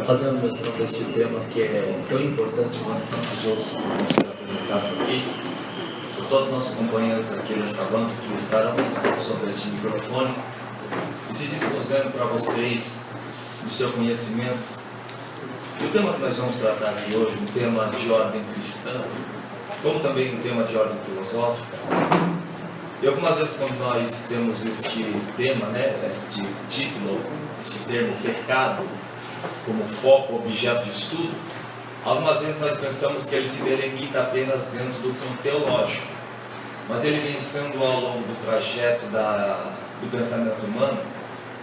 Para fazer uma menção deste tema que é tão importante quanto tantos outros que vão ser apresentados aqui, por todos os nossos companheiros aqui desta banca que estarão pensando sobre este microfone e se dispuseram para vocês do seu conhecimento. E o tema que nós vamos tratar aqui hoje, um tema de ordem cristã, como também um tema de ordem filosófica. E algumas vezes quando nós temos este tema, este título, este termo pecado, como foco, objeto de estudo, algumas vezes nós pensamos que ele se delimita apenas dentro do campo teológico, mas ele vem sendo ao longo do trajeto do pensamento humano,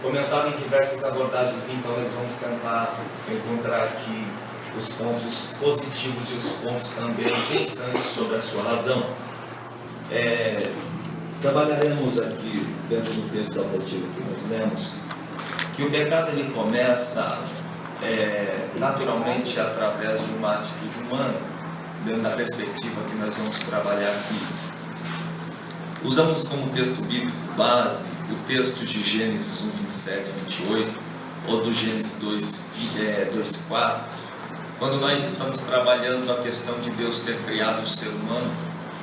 comentado em diversas abordagens. Então nós vamos tentar encontrar aqui os pontos positivos e os pontos também pensantes sobre a sua razão. Trabalharemos aqui dentro do texto da apostila que nós lemos, que o pecado ele começa naturalmente através de uma atitude humana, dentro da perspectiva que nós vamos trabalhar aqui. Usamos como texto bíblico base o texto de Gênesis 1, 27 e 28, ou do Gênesis 2, 4, quando nós estamos trabalhando a questão de Deus ter criado o ser humano,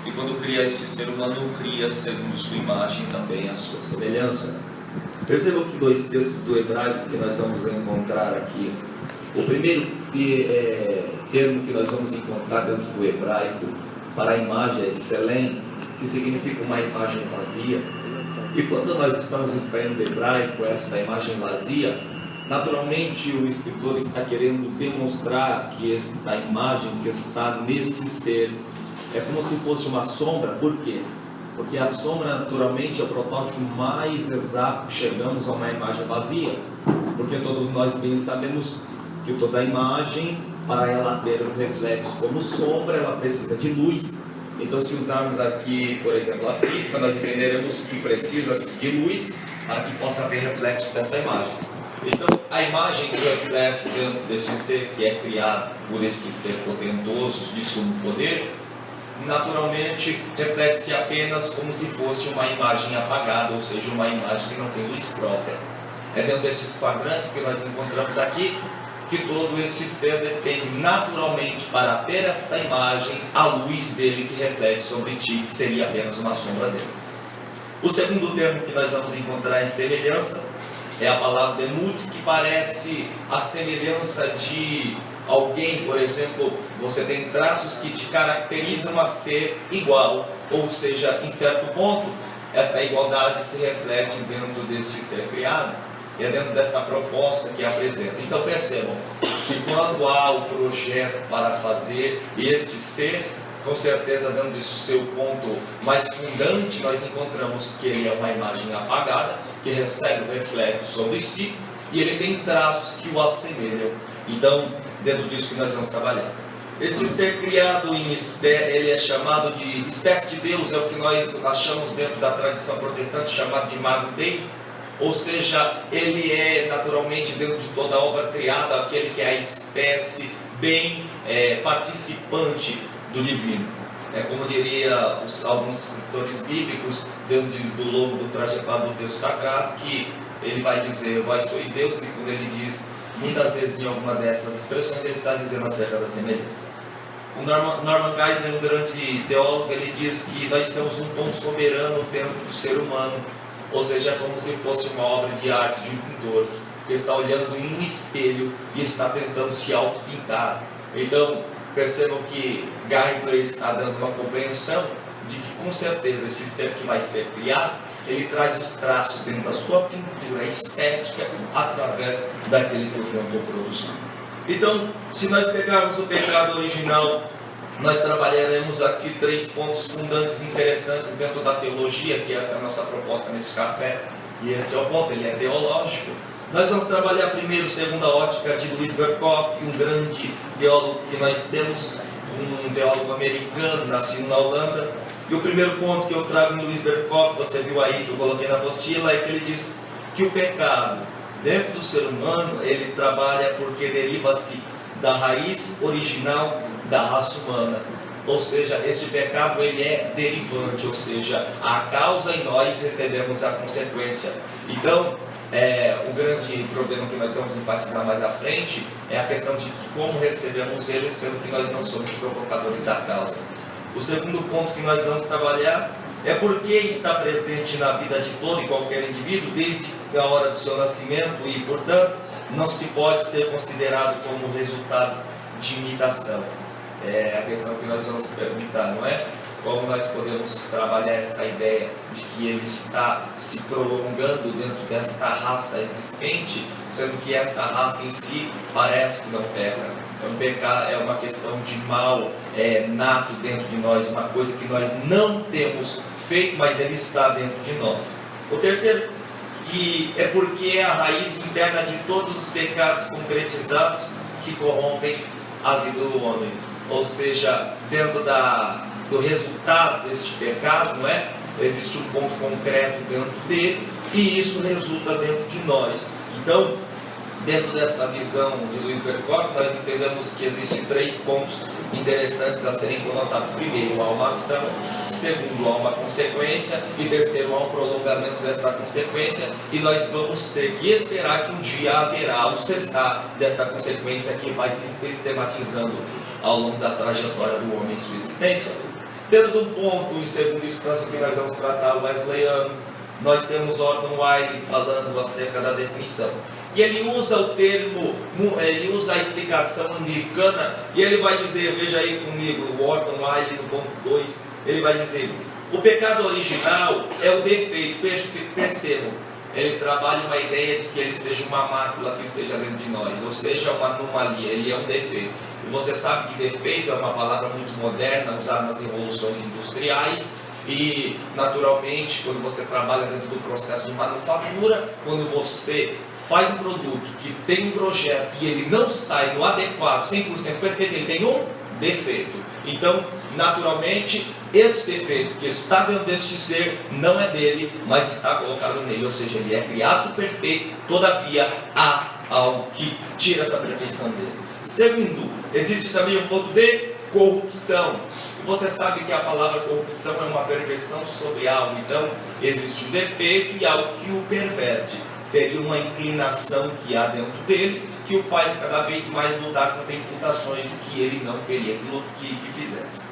e quando cria este ser humano, o cria segundo sua imagem e também a sua semelhança. Percebam que dois textos do hebraico que nós vamos encontrar aqui. O primeiro termo que nós vamos encontrar dentro do hebraico para a imagem é Tselem, que significa uma imagem vazia. E quando nós estamos extraindo do hebraico esta imagem vazia, naturalmente o escritor está querendo demonstrar que esta imagem que está neste ser é como se fosse uma sombra. Por quê? Porque a sombra naturalmente é o protótipo mais exato que chegamos a uma imagem vazia, porque todos nós bem sabemos que toda imagem, para ela ter um reflexo como sombra, ela precisa de luz. Então, se usarmos aqui, por exemplo, a física, nós entenderemos que precisa-se de luz para que possa haver reflexo desta imagem. Então, a imagem que reflete dentro deste ser que é criado por este ser potentoso, de sumo poder, naturalmente reflete-se apenas como se fosse uma imagem apagada, ou seja, uma imagem que não tem luz própria. É dentro desses quadrantes que nós encontramos aqui que todo este ser depende naturalmente, para ter esta imagem, a luz dele que reflete sobre ti, que seria apenas uma sombra dele. O segundo termo que nós vamos encontrar em semelhança é a palavra demut, que parece a semelhança de alguém. Por exemplo, você tem traços que te caracterizam a ser igual, ou seja, em certo ponto, esta igualdade se reflete dentro deste ser criado. E é dentro desta proposta que apresenta. Então percebam que quando há o projeto para fazer este ser, com certeza dentro do seu ponto mais fundante, nós encontramos que ele é uma imagem apagada, que recebe o reflexo sobre si, e ele tem traços que o assemelham. Então, dentro disso que nós vamos trabalhar. Este ser criado ele é chamado de espécie de Deus, é o que nós achamos dentro da tradição protestante, chamado de Imago Dei. Ou seja, ele é naturalmente, dentro de toda a obra criada, aquele que é a espécie bem participante do divino. Como diria alguns escritores bíblicos, dentro do longo do trajetório do texto sagrado, que ele vai dizer, vós sois deuses, e quando ele diz, muitas vezes em alguma dessas expressões, ele está dizendo acerca da semelhança. O Norman Geisler, um grande teólogo, ele diz que nós temos um tom soberano dentro do ser humano. Ou seja, é como se fosse uma obra de arte de um pintor que está olhando em um espelho e está tentando se auto-pintar. Então, percebam que Geisler está dando uma compreensão de que, com certeza, este ser que vai ser criado, ele traz os traços dentro da sua pintura estética através daquele que o cantor produziu. Então, se nós pegarmos o pecado original, nós trabalharemos aqui 3 pontos fundantes interessantes dentro da teologia, que essa é a nossa proposta nesse café, e esse é o ponto, ele é teológico. Nós vamos trabalhar primeiro, segundo a ótica de Louis Berkhoff, um grande teólogo que nós temos, um teólogo americano, nascido na Holanda. E o primeiro ponto que eu trago em Louis Berkhoff, você viu aí que eu coloquei na apostila, é que ele diz que o pecado dentro do ser humano, ele trabalha porque deriva-se da raiz original da raça humana. Ou seja, esse pecado ele é derivante, ou seja, a causa e nós recebemos a consequência. Então, o grande problema que nós vamos enfatizar mais à frente é a questão de que como recebemos ele, sendo que nós não somos provocadores da causa. O segundo ponto que nós vamos trabalhar é porque está presente na vida de todo e qualquer indivíduo desde a hora do seu nascimento e, portanto, não se pode ser considerado como resultado de imitação. É a questão que nós vamos perguntar, não é? Como nós podemos trabalhar essa ideia de que ele está se prolongando dentro desta raça existente, sendo que esta raça em si parece que não peca. É uma questão de mal nato dentro de nós, uma coisa que nós não temos feito, mas ele está dentro de nós. O terceiro, que é porque é a raiz interna de todos os pecados concretizados que corrompem a vida do homem. Ou seja, dentro do resultado deste pecado, não é? Existe um ponto concreto dentro dele e isso resulta dentro de nós. Então, dentro dessa visão de Luiz Berkhoff, nós entendemos que existem 3 pontos interessantes a serem conotados. Primeiro, há uma ação. Segundo, há uma consequência. E terceiro, há um prolongamento dessa consequência. E nós vamos ter que esperar que um dia haverá o cessar dessa consequência que vai se sistematizando ao longo da trajetória do homem em sua existência. Dentro do ponto, em segunda instância, que nós vamos tratar o wesleyano, nós temos Orton Wiley falando acerca da definição. E ele usa o termo, ele usa a explicação anglicana, e ele vai dizer, veja aí comigo, o Orton Wiley no ponto 2, ele vai dizer: o pecado original é o defeito, percebam, ele trabalha uma ideia de que ele seja uma mácula que esteja dentro de nós, ou seja, uma anomalia, ele é um defeito. E você sabe que defeito é uma palavra muito moderna, usada nas revoluções industriais, e naturalmente, quando você trabalha dentro do processo de manufatura, quando você faz um produto que tem um projeto e ele não sai no adequado, 100% perfeito, ele tem um defeito. Então, naturalmente, este defeito que está dentro deste ser não é dele, mas está colocado nele, ou seja, ele é criado perfeito, todavia há algo que tira essa perfeição dele. Segundo, existe também um ponto de corrupção. Você sabe que a palavra corrupção é uma perversão sobre algo, então existe um defeito e algo que o perverte. Seria uma inclinação que há dentro dele, que o faz cada vez mais lutar contra imputações que ele não queria que fizesse.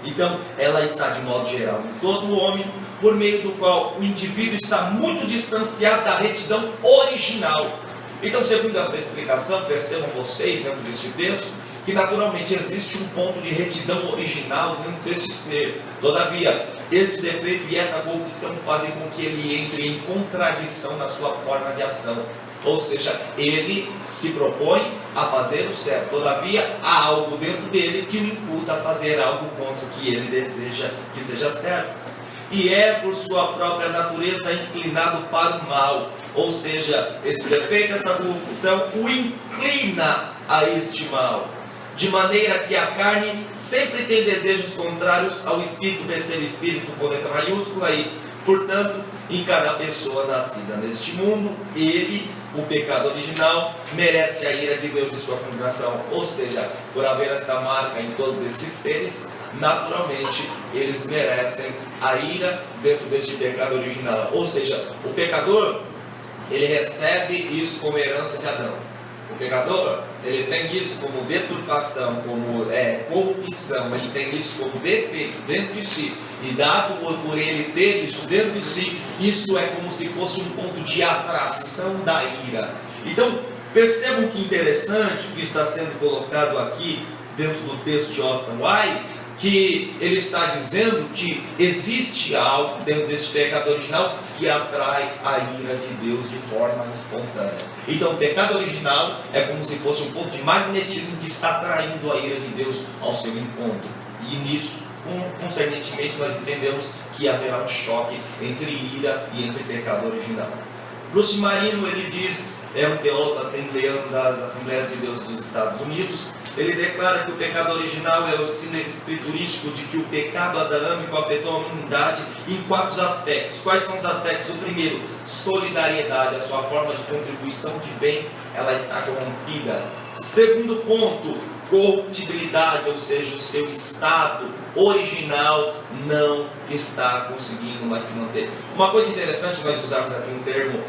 Então, ela está de modo geral em todo o homem, por meio do qual o indivíduo está muito distanciado da retidão original. Então, segundo essa explicação, percebam vocês dentro deste texto, que naturalmente existe um ponto de retidão original dentro deste ser. Todavia, este defeito e essa corrupção fazem com que ele entre em contradição na sua forma de ação. Ou seja, ele se propõe a fazer o certo, todavia há algo dentro dele que o imputa a fazer algo contra o que ele deseja que seja certo. E é por sua própria natureza inclinado para o mal. Ou seja, esse defeito, essa corrupção o inclina a este mal. De maneira que a carne sempre tem desejos contrários ao espírito, percebe espírito com letra maiúscula e, portanto, em cada pessoa nascida neste mundo, ele, o pecado original, merece a ira de Deus e sua condenação. Ou seja, por haver esta marca em todos estes seres, naturalmente eles merecem a ira dentro deste pecado original. Ou seja, o pecador, ele recebe isso como herança de Adão. O pecador, ele tem isso como deturpação, como corrupção, ele tem isso como defeito dentro de si. E dado por ele ter isso dentro de si, isso é como se fosse um ponto de atração da ira. Então, percebam que interessante o que está sendo colocado aqui dentro do texto de Orton Wiley, que ele está dizendo que existe algo dentro desse pecado original que atrai a ira de Deus de forma espontânea. Então, o pecado original é como se fosse um ponto de magnetismo que está atraindo a ira de Deus ao seu encontro. E nisso, consequentemente, nós entendemos que haverá um choque entre ira e entre pecado original. Bruce Marino, ele diz, é um teólogo assembleano das Assembleias de Deus dos Estados Unidos. Ele declara que o pecado original é o símbolo escriturístico de que o pecado adâmico afetou a humanidade em 4 aspectos. Quais são os aspectos? O primeiro, solidariedade, a sua forma de contribuição de bem, ela está corrompida. Segundo ponto, corruptibilidade, ou seja, o seu estado original não está conseguindo mais se manter. Uma coisa interessante nós usarmos aqui um termo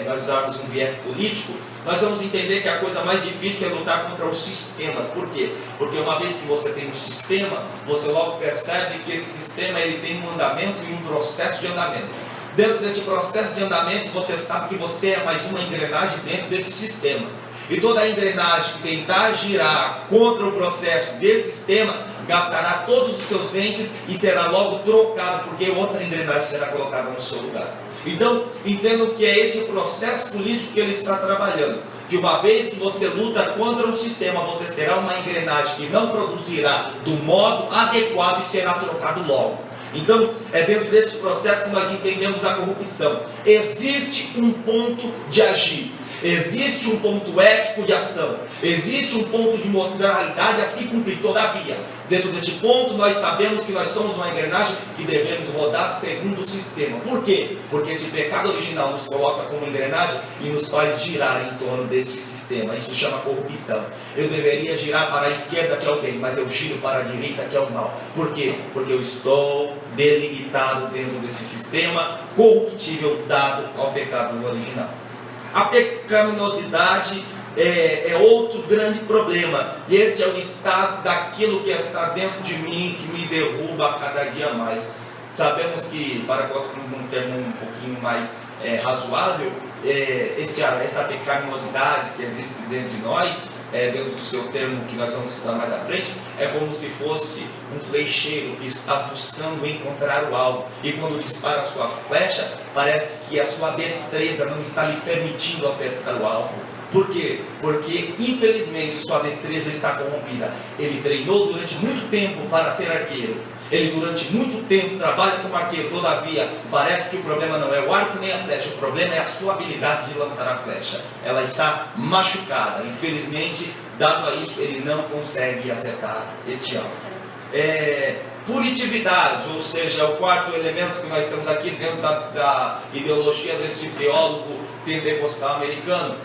nós usarmos um viés político, nós vamos entender que a coisa mais difícil é lutar contra os sistemas. Por quê? Porque uma vez que você tem um sistema, você logo percebe que esse sistema ele tem um andamento e um processo de andamento. Dentro desse processo de andamento, você sabe que você é mais uma engrenagem dentro desse sistema. E toda engrenagem que tentar girar contra o processo desse sistema, gastará todos os seus dentes e será logo trocado, porque outra engrenagem será colocada no seu lugar. Então, entendo que é esse o processo político que ele está trabalhando. Que uma vez que você luta contra um sistema, você será uma engrenagem que não produzirá do modo adequado e será trocado logo. Então, é dentro desse processo que nós entendemos a corrupção. Existe um ponto de agir. Existe um ponto ético de ação, existe um ponto de moralidade a se cumprir. Todavia, dentro desse ponto, nós sabemos que nós somos uma engrenagem que devemos rodar segundo o sistema. Por quê? Porque esse pecado original nos coloca como engrenagem e nos faz girar em torno desse sistema. Isso chama corrupção. Eu deveria girar para a esquerda, que é o bem, mas eu giro para a direita, que é o mal. Por quê? Porque eu estou delimitado dentro desse sistema corruptível dado ao pecado original. A pecaminosidade é outro grande problema. E esse é o estado daquilo que está dentro de mim, que me derruba a cada dia mais. Sabemos que, para colocar um termo um pouquinho mais razoável, essa pecaminosidade que existe dentro de nós, dentro do seu termo que nós vamos estudar mais à frente, é como se fosse um flecheiro que está buscando encontrar o alvo, e quando dispara a sua flecha, parece que a sua destreza não está lhe permitindo acertar o alvo. Por quê? Porque infelizmente sua destreza está corrompida. Ele treinou durante muito tempo para ser arqueiro, ele durante muito tempo trabalha como arqueiro, todavia parece que o problema não é o arco nem a flecha, o problema é a sua habilidade de lançar a flecha. Ela está machucada, infelizmente, dado a isso ele não consegue acertar este alvo. Punitividade, ou seja, o quarto elemento que nós temos aqui dentro da ideologia deste teólogo pentecostal americano,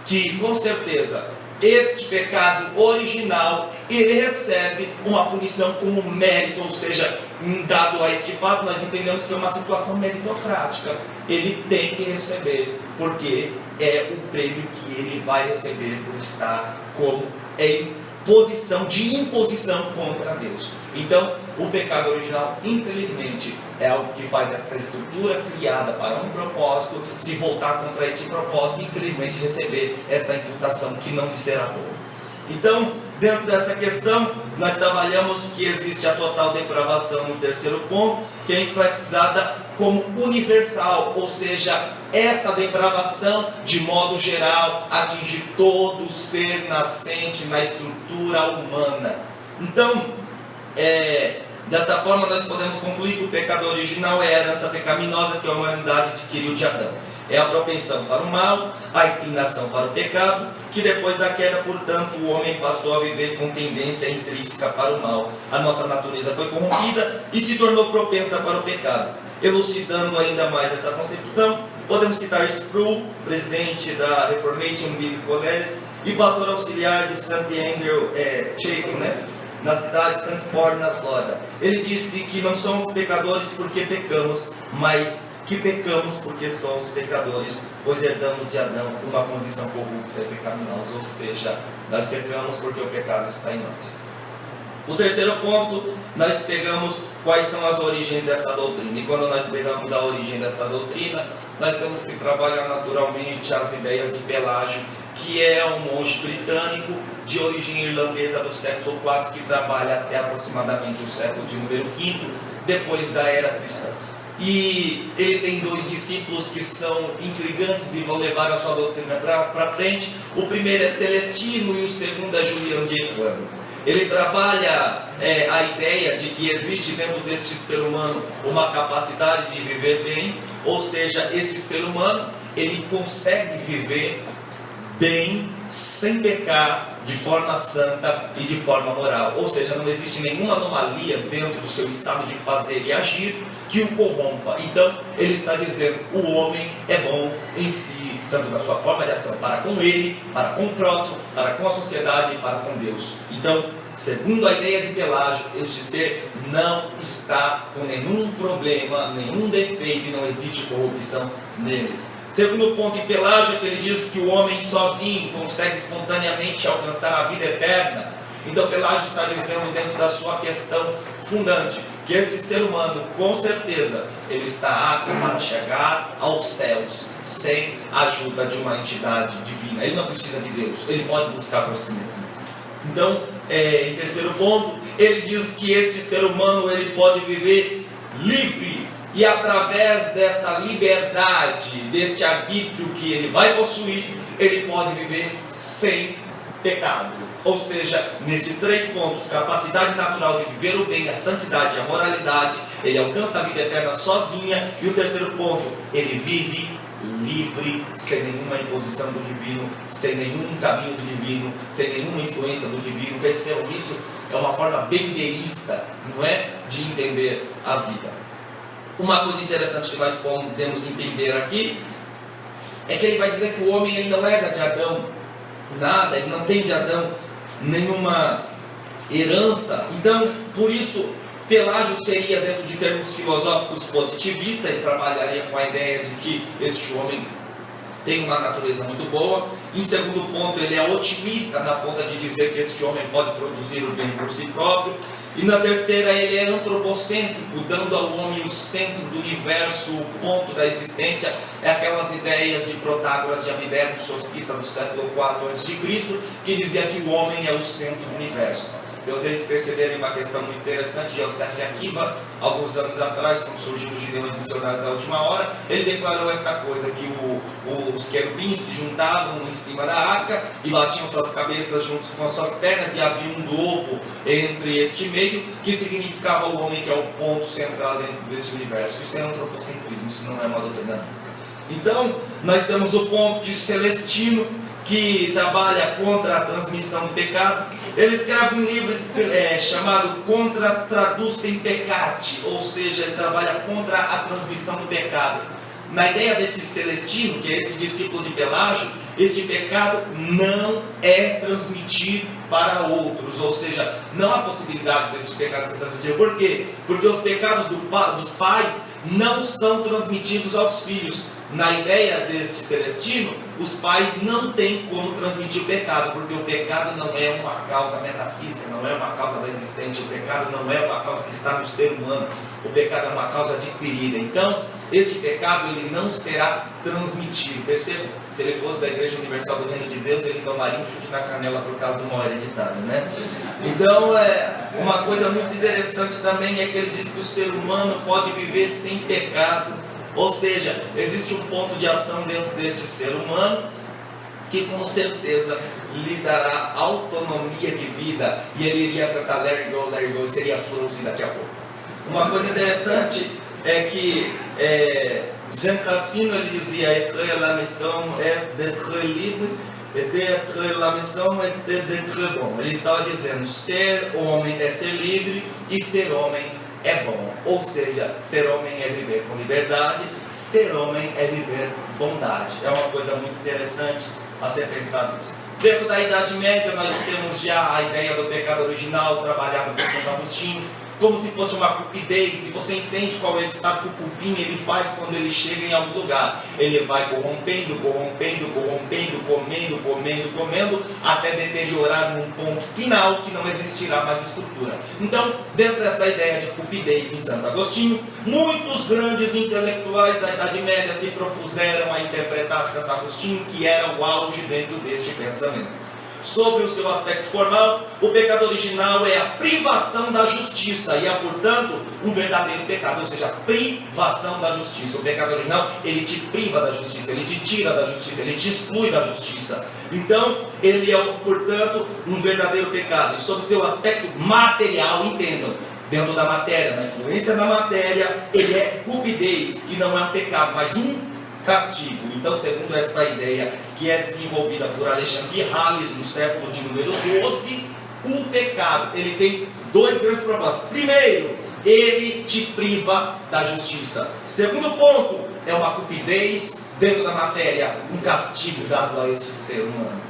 que com certeza este pecado original, ele recebe uma punição como mérito, ou seja, dado a este fato, nós entendemos que é uma situação meritocrática. Ele tem que receber, porque é o prêmio que ele vai receber por estar como em posição de imposição contra Deus. Então, o pecado original, infelizmente, é algo que faz essa estrutura criada para um propósito se voltar contra esse propósito e, infelizmente, receber esta imputação que não lhe será boa. Então, dentro dessa questão, nós trabalhamos que existe a total depravação no terceiro ponto, que é enfatizada como universal, ou seja, esta depravação, de modo geral, atinge todo ser nascente na estrutura humana. Então, desta forma, nós podemos concluir que o pecado original é a herança pecaminosa que a humanidade adquiriu de Adão. É a propensão para o mal, a inclinação para o pecado, que depois da queda, portanto, o homem passou a viver com tendência intrínseca para o mal. A nossa natureza foi corrompida e se tornou propensa para o pecado. Elucidando ainda mais essa concepção, podemos citar Sproul, presidente da Reformation Biblical College e pastor auxiliar de St. Andrew Chapel, na cidade de Sanford, na Flórida. Ele disse que não somos pecadores porque pecamos, mas que pecamos porque somos pecadores, pois herdamos de Adão uma condição corrupta e pecaminosa, ou seja, nós pecamos porque o pecado está em nós. O terceiro ponto, nós pegamos quais são as origens dessa doutrina. E quando nós pegamos a origem dessa doutrina, nós temos que trabalhar naturalmente as ideias de Pelágio, que é um monge britânico de origem irlandesa do século IV, que trabalha até aproximadamente o século de número V, depois da era cristã. E ele tem dois discípulos que são intrigantes e vão levar a sua doutrina para frente. O primeiro é Celestino e o segundo é Juliano de Equano. Ele trabalha a ideia de que existe dentro deste ser humano uma capacidade de viver bem, ou seja, este ser humano ele consegue viver bem, sem pecar, de forma santa e de forma moral. Ou seja, não existe nenhuma anomalia dentro do seu estado de fazer e agir que o corrompa. Então, ele está dizendo, o homem é bom em si, tanto na sua forma de ação para com ele, para com o próximo, para com a sociedade e para com Deus. Então, segundo a ideia de Pelágio, este ser não está com nenhum problema, nenhum defeito e não existe corrupção nele. Segundo ponto em Pelágio, que ele diz que o homem sozinho consegue espontaneamente alcançar a vida eterna. Então Pelágio está dizendo dentro da sua questão fundante, que este ser humano, com certeza, ele está apto para chegar aos céus, sem a ajuda de uma entidade divina. Ele não precisa de Deus, ele pode buscar por si mesmo. Então, em terceiro ponto, ele diz que este ser humano, ele pode viver livre, e através desta liberdade, deste arbítrio que ele vai possuir, ele pode viver sem pecado. Ou seja, nesses três pontos, capacidade natural de viver o bem, a santidade e a moralidade, ele alcança a vida eterna sozinha. E o terceiro ponto, ele vive livre, sem nenhuma imposição do divino, sem nenhum caminho do divino, sem nenhuma influência do divino. Percebam, isso é uma forma bem deísta, não é? De entender a vida. Uma coisa interessante que nós podemos entender aqui é que ele vai dizer que o homem ele não herda de Adão nada, ele não tem de Adão nenhuma herança. Então, por isso, Pelágio seria, dentro de termos filosóficos, positivista. Ele trabalharia com a ideia de que este homem tem uma natureza muito boa. Em segundo ponto, ele é otimista na ponta de dizer que este homem pode produzir o bem por si próprio. E na terceira, ele é antropocêntrico, dando ao homem o centro do universo, o ponto da existência. É aquelas ideias de Protágoras de Abdero, sofista do século IV a.C., que dizia que o homem é o centro do universo. E vocês perceberem uma questão muito interessante, Yosef Akiva, alguns anos atrás, quando surgiram os judeus missionários da última hora, ele declarou esta coisa, que os querubins se juntavam em cima da arca e batiam suas cabeças juntos com as suas pernas, e havia um globo entre este meio, que significava o homem, que é o ponto central dentro desse universo. Isso é antropocentrismo, isso não é uma doutrina bíblica. Então, nós temos o ponto de Celestino, que trabalha contra a transmissão do pecado. Ele escreve um livro chamado Contra Traducem Peccati, ou seja, ele trabalha contra a transmissão do pecado. Na ideia desse Celestino, que é esse discípulo de Pelágio, este pecado não é transmitido para outros, ou seja, não há possibilidade desse pecado ser transmitido. Por quê? Porque os pecados dos pais não são transmitidos aos filhos. Na ideia deste Celestino, os pais não têm como transmitir o pecado, porque o pecado não é uma causa metafísica, não é uma causa da existência, o pecado não é uma causa que está no ser humano, o pecado é uma causa adquirida. Então, esse pecado ele não será transmitido. Perceba, se ele fosse da Igreja Universal do Reino de Deus, ele tomaria um chute na canela por causa do mal hereditário, né? Então, uma coisa muito interessante também é que ele diz que o ser humano pode viver sem pecado. Ou seja, existe um ponto de ação dentro deste ser humano que com certeza lhe dará autonomia de vida, e ele iria tratar let it go, e seria fluxo daqui a pouco. Uma coisa interessante é que Jean Cassino ele dizia: être la mission est d'être libre, et d'être la mission est d'être bon. Ele estava dizendo: ser homem é ser livre, e ser homem é bom. Ou seja, ser homem é viver com liberdade, ser homem é viver bondade. É uma coisa muito interessante a ser pensado nisso. Dentro da Idade Média nós temos já a ideia do pecado original trabalhado por Santo Agostinho, como se fosse uma cupidez, e você entende qual é o estado que o cupim ele faz quando ele chega em algum lugar. Ele vai corrompendo, comendo, até deteriorar num ponto final que não existirá mais estrutura. Então, dentro dessa ideia de cupidez em Santo Agostinho, muitos grandes intelectuais da Idade Média se propuseram a interpretar Santo Agostinho, que era o auge dentro deste pensamento. Sobre o seu aspecto formal, o pecado original é a privação da justiça, e é, portanto, um verdadeiro pecado, ou seja, a privação da justiça. O pecado original, ele te priva da justiça, ele te tira da justiça, ele te exclui da justiça. Então, ele é, portanto, um verdadeiro pecado. E sobre o seu aspecto material, entendam, dentro da matéria, na influência da matéria, ele é cupidez, que não é um pecado, mas um castigo. Então, segundo esta ideia que é desenvolvida por Alexandre Halles no século de número 12, o pecado ele tem dois grandes propósitos. Primeiro, ele te priva da justiça. Segundo ponto, é uma cupidez dentro da matéria, um castigo dado a este ser humano.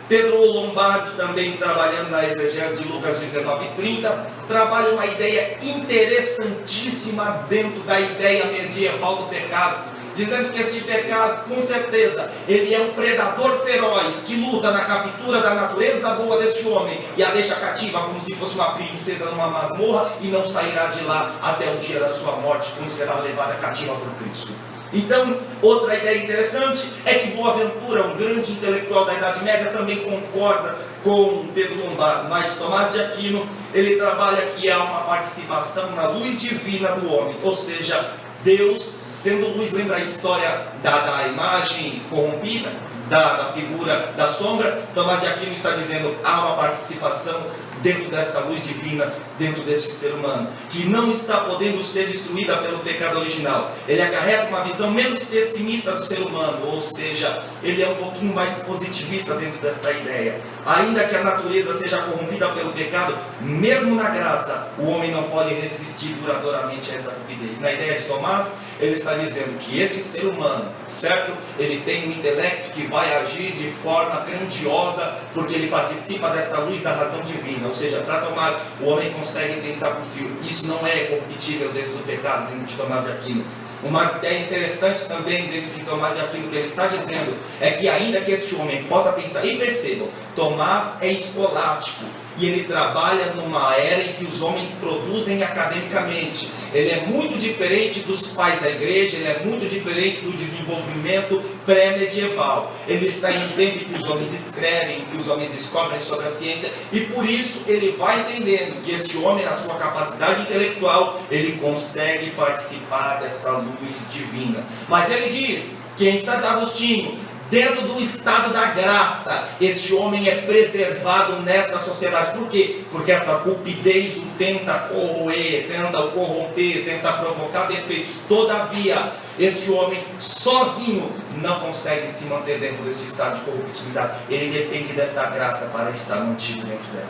Pedro Lombardo, também trabalhando na exegese de Lucas 19:30, trabalha uma ideia interessantíssima dentro da ideia medieval do pecado, dizendo que este pecado, com certeza, ele é um predador feroz que luta na captura da natureza boa deste homem e a deixa cativa como se fosse uma princesa numa masmorra e não sairá de lá até o dia da sua morte, quando será levada cativa por Cristo. Então, outra ideia interessante é que Boaventura, um grande intelectual da Idade Média, também concorda com Pedro Lombardo, mas Tomás de Aquino, ele trabalha que há uma participação na luz divina do homem, ou seja, Deus, sendo luz, lembra a história da imagem corrompida, da figura da sombra? Tomás de Aquino está dizendo, há uma participação dentro desta luz divina, dentro deste ser humano, que não está podendo ser destruída pelo pecado original. Ele acarreta uma visão menos pessimista do ser humano, ou seja, ele é um pouquinho mais positivista dentro desta ideia. Ainda que a natureza seja corrompida pelo pecado, mesmo na graça, o homem não pode resistir duradouramente a esta cupidez. Na ideia de Tomás, ele está dizendo que este ser humano, certo? Ele tem um intelecto que vai agir de forma grandiosa, porque ele participa desta luz da razão divina. Ou seja, para Tomás, o homem consegue pensar por si. Isso não é corruptível dentro do pecado, dentro de Tomás de Aquino. Uma ideia interessante também dentro de Tomás de Aquino que ele está dizendo é que ainda que este homem possa pensar, e percebam, Tomás é escolástico e ele trabalha numa era em que os homens produzem academicamente. Ele é muito diferente dos pais da igreja, ele é muito diferente do desenvolvimento pré-medieval. Ele está em um tempo que os homens escrevem, que os homens descobrem sobre a ciência, e por isso ele vai entendendo que este homem, na sua capacidade intelectual, ele consegue participar desta luz divina. Mas ele diz que em Santo Agostinho, dentro do estado da graça, este homem é preservado nesta sociedade. Por quê? Porque essa cupidez o tenta corroer, tenta o corromper, tenta provocar defeitos. Todavia, este homem sozinho não consegue se manter dentro desse estado de corruptibilidade. Ele depende desta graça para estar mantido dentro dela.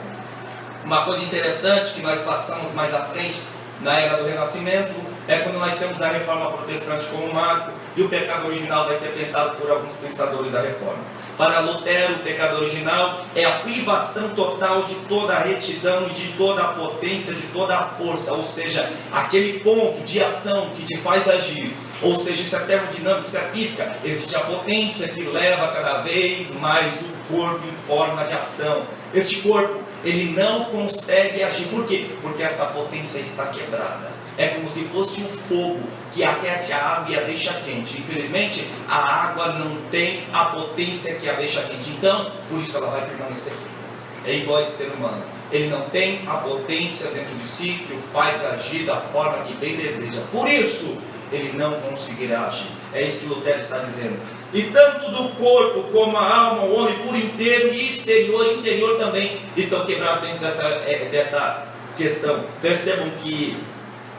Uma coisa interessante que nós passamos mais à frente, na era do Renascimento, é quando nós temos a Reforma Protestante como marco, e o pecado original vai ser pensado por alguns pensadores da Reforma. Para Lutero, o pecado original é a privação total de toda a retidão e de toda a potência, de toda a força, ou seja, aquele ponto de ação que te faz agir. Ou seja, isso é termodinâmico, isso é física. Existe a potência que leva cada vez mais o corpo em forma de ação. Este corpo, ele não consegue agir. Por quê? Porque essa potência está quebrada. É como se fosse um fogo que aquece a água e a deixa quente. Infelizmente, a água não tem a potência que a deixa quente. Então, por isso ela vai permanecer fria. É igual esse ser humano. Ele não tem a potência dentro de si que o faz agir da forma que bem deseja. Por isso, ele não conseguirá agir. É isso que Lutero está dizendo. E tanto do corpo como a alma, o homem por inteiro e exterior e interior também estão quebrados dentro dessa questão. Percebam que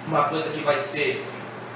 uma coisa que vai ser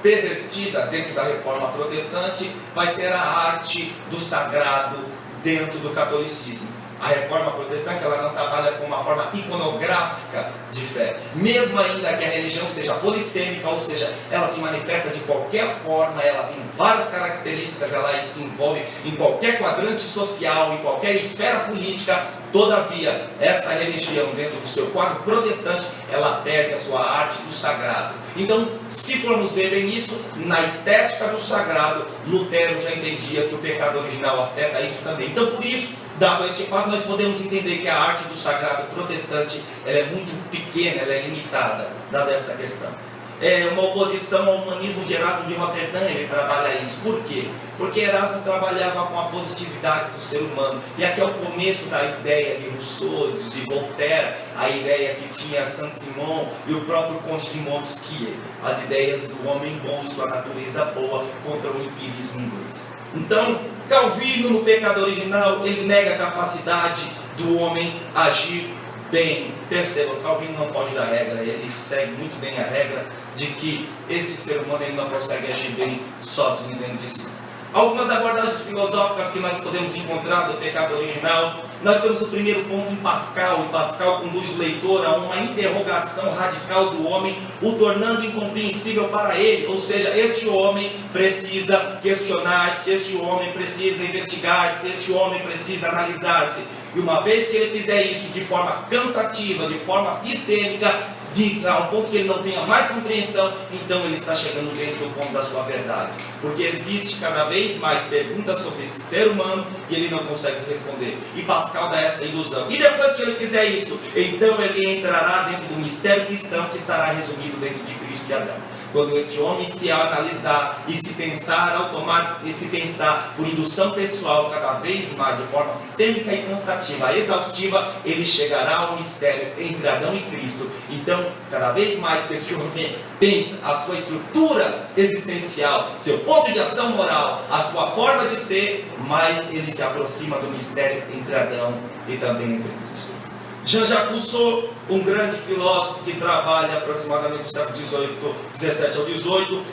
pervertida dentro da Reforma Protestante vai ser a arte do sagrado dentro do catolicismo. A Reforma Protestante ela não trabalha com uma forma iconográfica de fé, mesmo ainda que a religião seja polissêmica, ou seja, ela se manifesta de qualquer forma, ela tem várias características, ela se envolve em qualquer quadrante social, em qualquer esfera política. Todavia, esta religião, dentro do seu quadro protestante, ela perde a sua arte do sagrado. Então, se formos ver bem isso, na estética do sagrado, Lutero já entendia que o pecado original afeta isso também. Então, por isso, dado este fato, nós podemos entender que a arte do sagrado protestante ela é muito pequena, ela é limitada, dada essa questão. É uma oposição ao humanismo de Erasmo de Roterdã, ele trabalha isso. Por quê? Porque Erasmo trabalhava com a positividade do ser humano. E aqui é o começo da ideia de Rousseau, de Voltaire, a ideia que tinha Saint-Simon e o próprio Conde de Montesquieu. As ideias do homem bom e sua natureza boa contra o empirismo inglês. Então, Calvino, no pecado original, ele nega a capacidade do homem agir bem. Percebam, Calvino não foge da regra, ele segue muito bem a regra de que este ser humano ele não consegue agir bem sozinho dentro de si. Algumas abordagens filosóficas que nós podemos encontrar do pecado original. Nós temos o primeiro ponto em Pascal, e Pascal conduz o leitor a uma interrogação radical do homem, o tornando incompreensível para ele. Ou seja, este homem precisa questionar-se, este homem precisa investigar-se, este homem precisa analisar-se. E uma vez que ele fizer isso de forma cansativa, de forma sistêmica, ao ponto que ele não tenha mais compreensão, então ele está chegando dentro do ponto da sua verdade. Porque existe cada vez mais perguntas sobre esse ser humano e ele não consegue responder. E Pascal dá essa ilusão. E depois que ele fizer isso, então ele entrará dentro do mistério cristão que estará resumido dentro de Cristo e Adão. Quando esse homem se analisar e se pensar por indução pessoal cada vez mais, de forma sistêmica e cansativa, exaustiva, ele chegará ao mistério entre Adão e Cristo. Então, cada vez mais que esse homem pensa a sua estrutura existencial, seu ponto de ação moral, a sua forma de ser, mais ele se aproxima do mistério entre Adão e também entre Cristo. Jean-Jacques Rousseau, um grande filósofo que trabalha aproximadamente do século 17 ao 18,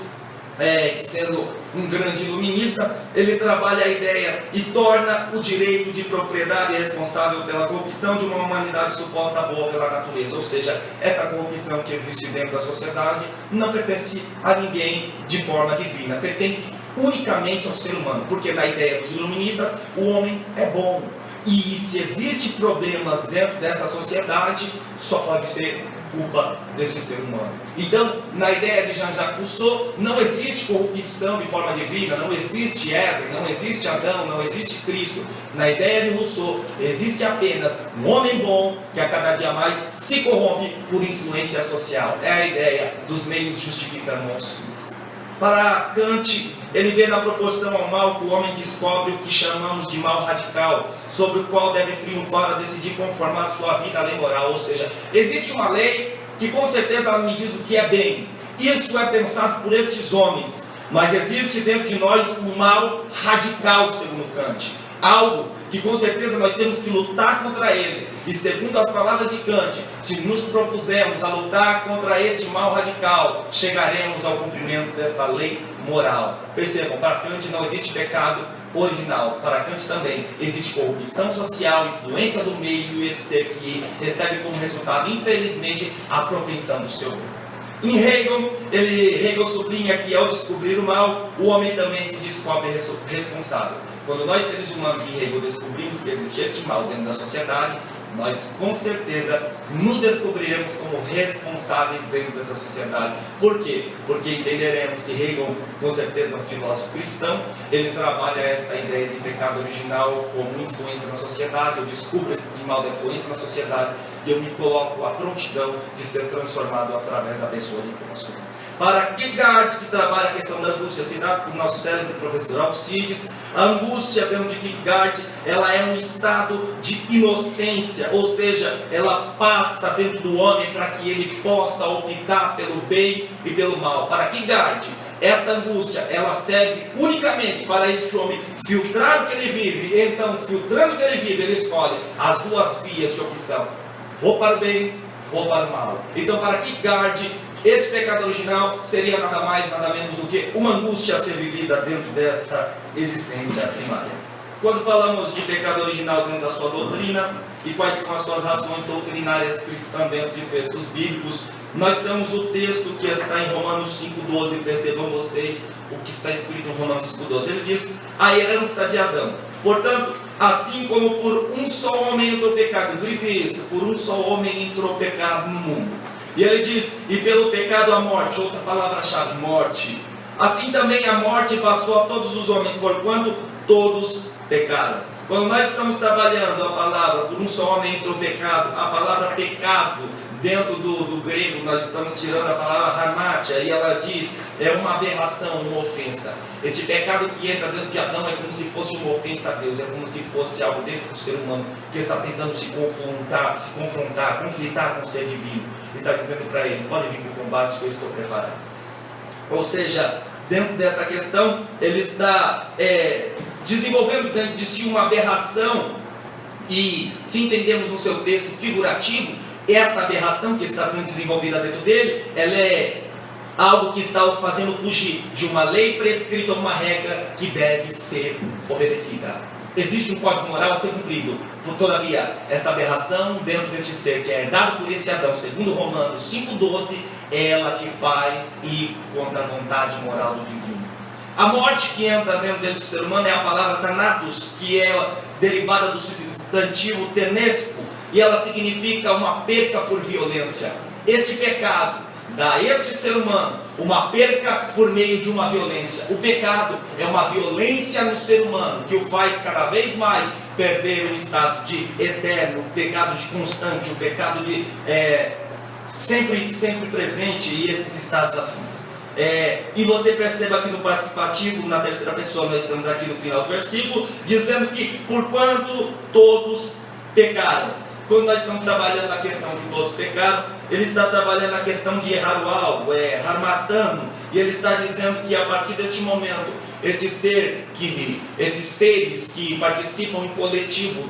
sendo um grande iluminista, ele trabalha a ideia e torna o direito de propriedade responsável pela corrupção de uma humanidade suposta boa pela natureza. Ou seja, essa corrupção que existe dentro da sociedade não pertence a ninguém de forma divina, pertence unicamente ao ser humano, porque na ideia dos iluministas, o homem é bom. E se existem problemas dentro dessa sociedade, só pode ser culpa desse ser humano. Então, na ideia de Jean-Jacques Rousseau, não existe corrupção de forma divina, não existe Éden, não existe Adão, não existe Cristo. Na ideia de Rousseau, existe apenas um homem bom que a cada dia mais se corrompe por influência social. É a ideia dos meios justificando os fins. Para Kant, ele vê na proporção ao mal que o homem descobre o que chamamos de mal radical, sobre o qual deve triunfar a decidir conformar sua vida à lei moral. Ou seja, existe uma lei que com certeza ela me diz o que é bem. Isso é pensado por estes homens, mas existe dentro de nós um mal radical, segundo Kant. Algo que com certeza nós temos que lutar contra ele. E segundo as palavras de Kant, se nos propusermos a lutar contra este mal radical, chegaremos ao cumprimento desta lei moral. Percebam, para Kant não existe pecado original. Para Kant também existe corrupção social, influência do meio e esse ser que recebe como resultado, infelizmente, a propensão do seu grupo. Em Hegel sublinha que ao descobrir o mal, o homem também se descobre responsável. Quando nós seres humanos em Hegel descobrimos que existe este mal dentro da sociedade, nós com certeza nos descobriremos como responsáveis dentro dessa sociedade. Por quê? Porque entenderemos que Hegel, com certeza, é um filósofo cristão. Ele trabalha esta ideia de pecado original como influência na sociedade. Eu descubro esse mal da influência na sociedade e eu me coloco à prontidão de ser transformado através da pessoa de Cristo. Para Kierkegaard, que trabalha a questão da angústia, citado por nosso célebre professor Alcides, a angústia, dentro de Kierkegaard, ela é um estado de inocência, ou seja, ela passa dentro do homem para que ele possa optar pelo bem e pelo mal. Para Kierkegaard, esta angústia, ela serve unicamente para este homem filtrar o que ele vive. Então, filtrando o que ele vive, ele escolhe as duas vias de opção: vou para o bem, vou para o mal. Então, para Kierkegaard, esse pecado original seria nada mais, nada menos do que uma angústia a ser vivida dentro desta existência primária. Quando falamos de pecado original dentro da sua doutrina e quais são as suas razões doutrinárias cristãs dentro de textos bíblicos, nós temos o texto que está em Romanos 5,12. Percebam vocês o que está escrito em Romanos 5,12. Ele diz: a herança de Adão. Portanto, assim como por um só homem entrou o pecado, grife isso, por um só homem entrou o pecado no mundo. E ele diz: e pelo pecado a morte, outra palavra-chave, morte. Assim também a morte passou a todos os homens, porquanto todos pecaram. Quando nós estamos trabalhando a palavra, por um só homem entrou o pecado, a palavra pecado, dentro do grego, nós estamos tirando a palavra hanatia, e ela diz, é uma aberração, uma ofensa. Esse pecado que entra dentro de Adão é como se fosse uma ofensa a Deus, é como se fosse algo dentro do ser humano que está tentando se confrontar, conflitar com o ser divino. Está dizendo para ele: pode vir para o combate que eu estou preparado. Ou seja, dentro dessa questão, ele está desenvolvendo dentro de si uma aberração. E se entendemos no seu texto figurativo, essa aberração que está sendo desenvolvida dentro dele, ela é algo que está o fazendo fugir de uma lei prescrita, uma regra que deve ser obedecida. Existe um código moral a ser cumprido. Todavia, essa aberração dentro deste ser que é dado por esse Adão, segundo Romanos 5,12, ela te faz ir contra a vontade moral do divino. A morte que entra dentro desse ser humano é a palavra thanatos, que é derivada do substantivo tenesco, e ela significa uma perca por violência. este pecado dá a este ser humano uma perca por meio de uma violência. O pecado é uma violência no ser humano que o faz cada vez mais perder o estado de eterno, o pecado de constante, o pecado de sempre presente e esses estados afins. E você perceba aqui no participativo, na terceira pessoa, nós estamos aqui no final do versículo, dizendo que porquanto todos pecaram. Quando nós estamos trabalhando a questão de todos pecaram, ele está trabalhando a questão de errar o alvo, errar matando, e ele está dizendo que a partir deste momento, esses seres que participam em coletivo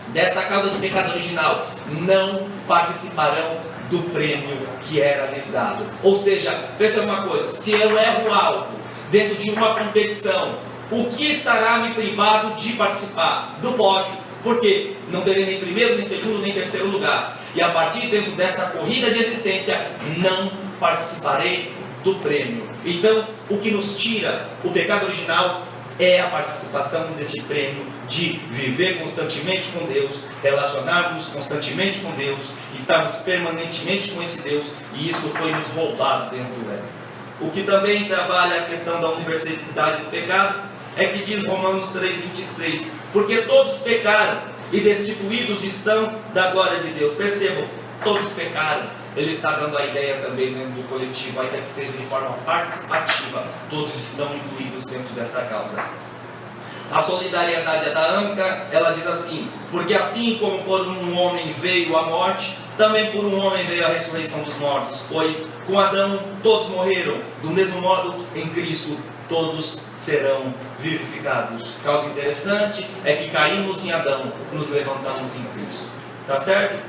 dessa causa do pecado original, não participarão do prêmio que era lhes dado. Ou seja, pensa uma coisa, se eu erro o alvo dentro de uma competição, o que estará me privado de participar do pódio? Porque não terei nem primeiro, nem segundo, nem terceiro lugar. E a partir dentro desta corrida de existência, não participarei do prêmio. Então, o que nos tira o pecado original é a participação desse prêmio de viver constantemente com Deus, relacionarmos constantemente com Deus, estarmos permanentemente com esse Deus, e isso foi nos roubado dentro do Éden. O que também trabalha a questão da universalidade do pecado é que diz Romanos 3,23, porque todos pecaram e destituídos estão da glória de Deus. Percebam, todos pecaram. Ele está dando a ideia também dentro do coletivo, ainda que seja de forma participativa, todos estão incluídos dentro desta causa. A solidariedade adâmica, ela diz assim, porque assim como por um homem veio a morte, também por um homem veio a ressurreição dos mortos, pois com Adão todos morreram, do mesmo modo em Cristo todos serão vivificados. Causa interessante é que caímos em Adão, nos levantamos em Cristo. Tá certo?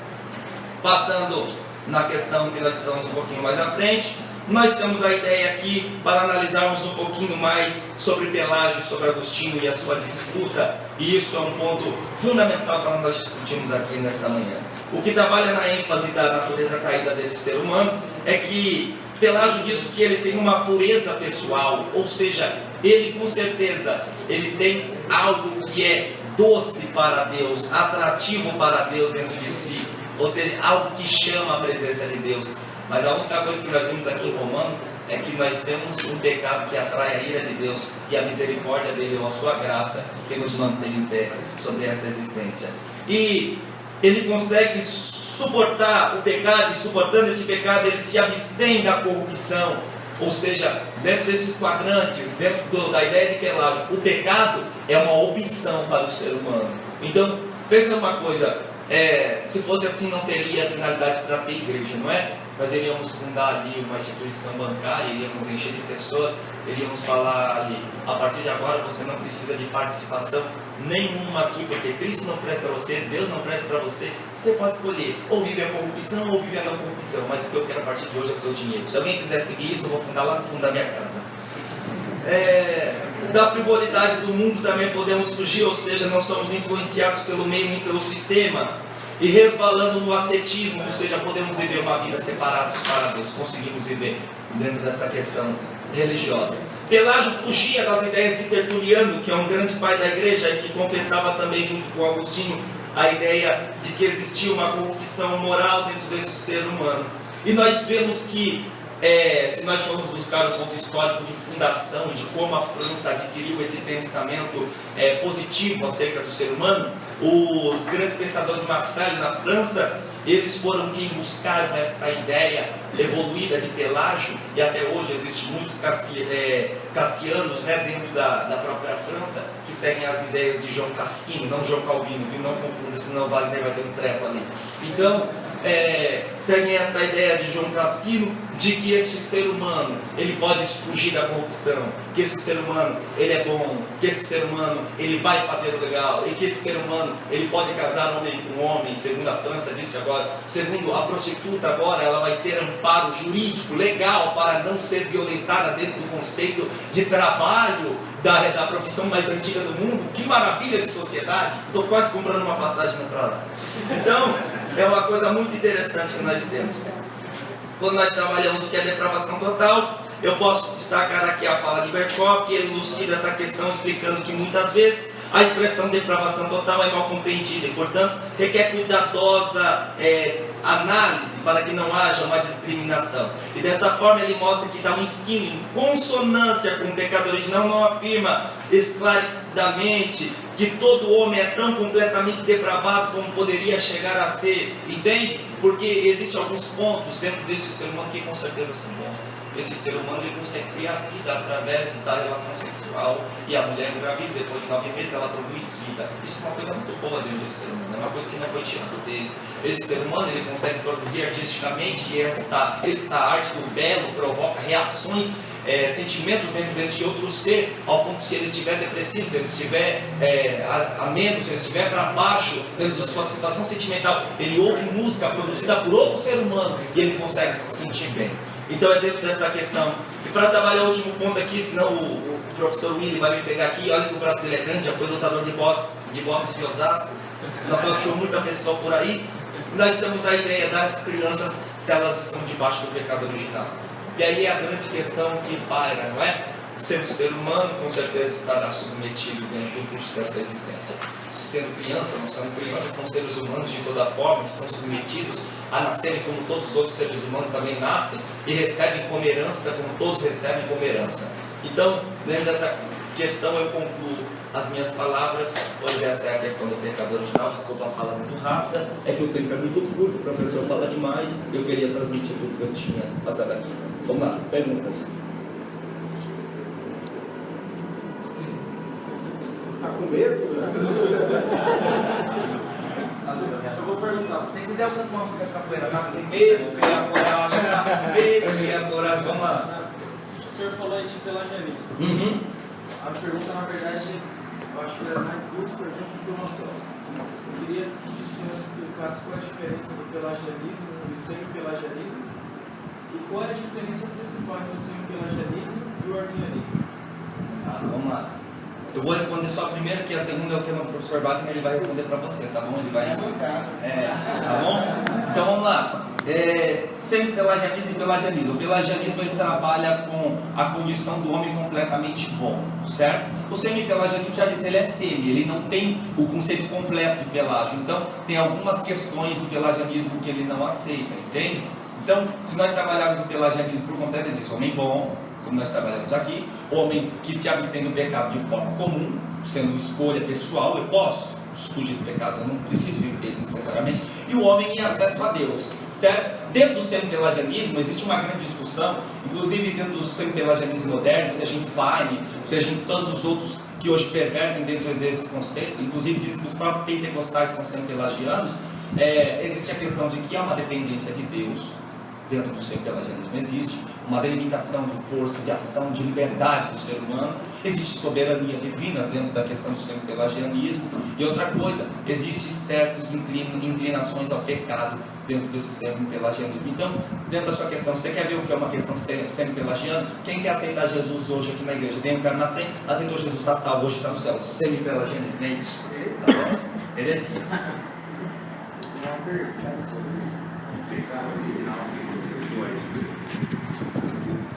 Passando na questão que nós estamos um pouquinho mais à frente, nós temos a ideia aqui para analisarmos um pouquinho mais sobre Pelágio, sobre Agostinho e a sua disputa, e isso é um ponto fundamental para nós discutirmos aqui nesta manhã. O que trabalha na ênfase da natureza caída desse ser humano é que Pelágio diz que ele tem uma pureza pessoal, ou seja, ele com certeza ele tem algo que é doce para Deus, atrativo para Deus dentro de si, ou seja, algo que chama a presença de Deus. Mas a única coisa que nós vimos aqui em Romano é que nós temos um pecado que atrai a ira de Deus, e a misericórdia dele ou a sua graça que nos mantém em pé sobre esta existência. E ele consegue suportar o pecado, e suportando esse pecado ele se abstém da corrupção. Ou seja, dentro desses quadrantes, dentro da ideia de Pelágio, o pecado é uma opção para o ser humano. Então, pensa uma coisa, se fosse assim não teria finalidade para ter igreja, não é? Nós iríamos fundar ali uma instituição bancária, iríamos encher de pessoas, iríamos falar ali, a partir de agora você não precisa de participação nenhuma aqui, porque Cristo não presta para você, Deus não presta para você, você pode escolher, ou vive a corrupção ou vive a não corrupção, mas o que eu quero a partir de hoje é o seu dinheiro. Se alguém quiser seguir isso, eu vou fundar lá no fundo da minha casa. Da frivolidade do mundo também podemos fugir, ou seja, não somos influenciados pelo meio nem pelo sistema, e resvalando no ascetismo, ou seja, podemos viver uma vida separados para Deus, conseguimos viver dentro dessa questão religiosa. Pelágio fugia das ideias de Tertuliano, que é um grande pai da igreja e que confessava também junto com Agostinho a ideia de que existia uma corrupção moral dentro desse ser humano. E nós vemos que se nós formos buscar o ponto histórico de fundação, de como a França adquiriu esse pensamento positivo acerca do ser humano, os grandes pensadores de Marseille na França, eles foram quem buscaram essa ideia evoluída de Pelágio, e até hoje existem muitos cassianos dentro da própria França, que seguem as ideias de João Cassino, não João Calvino, viu? Não confunda, senão vai ter um treco ali. Então, seguem essa ideia de João Cassino, de que este ser humano, ele pode fugir da corrupção, que esse ser humano, ele é bom, que esse ser humano, ele vai fazer o legal, e que esse ser humano, ele pode casar homem com homem, segundo a França disse agora, segundo a prostituta agora, ela vai ter amparo jurídico, legal, para não ser violentada dentro do conceito de trabalho da profissão mais antiga do mundo. Que maravilha de sociedade, estou quase comprando uma passagem para lá. Então, é uma coisa muito interessante que nós temos. Quando nós trabalhamos o que é depravação total, eu posso destacar aqui a fala de Berkhoff, que ele elucida essa questão explicando que muitas vezes a expressão depravação total é mal compreendida e, portanto, requer cuidadosa análise para que não haja uma discriminação. E dessa forma ele mostra que dá um ensino em consonância com o pecado original, não afirma esclarecidamente que todo homem é tão completamente depravado como poderia chegar a ser, entende? Porque existem alguns pontos dentro desse ser humano que com certeza são bons. Esse ser humano ele consegue criar vida através da relação sexual, e a mulher engravida, depois de 9 meses ela produz vida. Isso é uma coisa muito boa dentro desse ser humano, é uma coisa que não foi tirada dele. Esse ser humano ele consegue produzir artisticamente, e esta arte do belo provoca reações, sentimentos dentro desse outro ser, ao ponto de, se ele estiver depressivo, se ele estiver a menos, se ele estiver para baixo dentro da sua situação sentimental, ele ouve música produzida por outro ser humano e ele consegue se sentir bem. Então é dentro dessa questão. E para trabalhar o último ponto aqui, senão o professor Willy vai me pegar aqui, olha que o braço dele é grande, já foi lutador de boxe de Osasco, não torturou muita pessoa por aí. Nós temos a ideia das crianças, se elas estão debaixo do pecado original. E aí é a grande questão que paira, não é? Sendo ser humano, com certeza estará submetido dentro do curso dessa existência. Sendo criança, não sendo criança, são seres humanos de toda forma, estão submetidos a nascerem como todos os outros seres humanos também nascem, e recebem como herança, como todos recebem como herança. Então, dentro dessa questão eu concluo as minhas palavras, pois essa é a questão do pecado original. Desculpa a fala muito rápida, é que o tempo é muito curto, o professor fala demais, eu queria transmitir tudo que eu tinha passado aqui. Vamos lá, perguntas. Tá com medo? Eu vou perguntar. Se quiser, eu canto uma música capoeira. Tá com medo, cria coragem, tá com medo, cria coragem, vamos lá. O senhor falou aí de pelagianismo. A pergunta, na verdade, eu acho que era mais duas perguntas do que uma só. Eu queria que o senhor explicasse qual é a diferença do pelagianismo e do semi-pelagianismo, e qual é a diferença principal entre o semi-pelagianismo e o arminianismo. Vamos lá. Eu vou responder só a primeira, que a segunda é o tema do professor Wagner, ele vai responder para você, tá bom? Ele vai responder. Tá bom? Então vamos lá. Semi-pelagianismo e pelagianismo. O pelagianismo ele trabalha com a condição do homem completamente bom, certo? O semi-pelagianismo, já disse, ele é semi, ele não tem o conceito completo de pelágio. Então tem algumas questões do pelagianismo que ele não aceita, entende? Então, se nós trabalharmos o pelagianismo por completo, ele diz homem bom, como nós trabalhamos aqui, homem que se abstém do pecado de forma comum, sendo escolha pessoal, eu posso fugir do pecado, eu não preciso viver necessariamente, e o homem em acesso a Deus, certo? Dentro do semi-pelagianismo existe uma grande discussão, inclusive dentro do semi-pelagianismo moderno, seja em Fine, seja em tantos outros que hoje pervertem dentro desse conceito, inclusive dizem que os próprios pentecostais são semi-pelagianos, existe a questão de que há uma dependência de Deus dentro do semi-pelagianismo, existe uma delimitação de força, de ação, de liberdade do ser humano, existe soberania divina dentro da questão do semi-pelagianismo, e outra coisa, existe certas inclinações ao pecado dentro desse semi-pelagianismo. Então, dentro da sua questão, você quer ver o que é uma questão semi-pelagiana? Quem quer aceitar Jesus hoje aqui na igreja? Tem um cara na frente, aceitou Jesus, está salvo, hoje está no céu. Semi-pelagianismo, é isso? Tá bom? Heresia. Uma pergunta sobre o pecado original que você foi.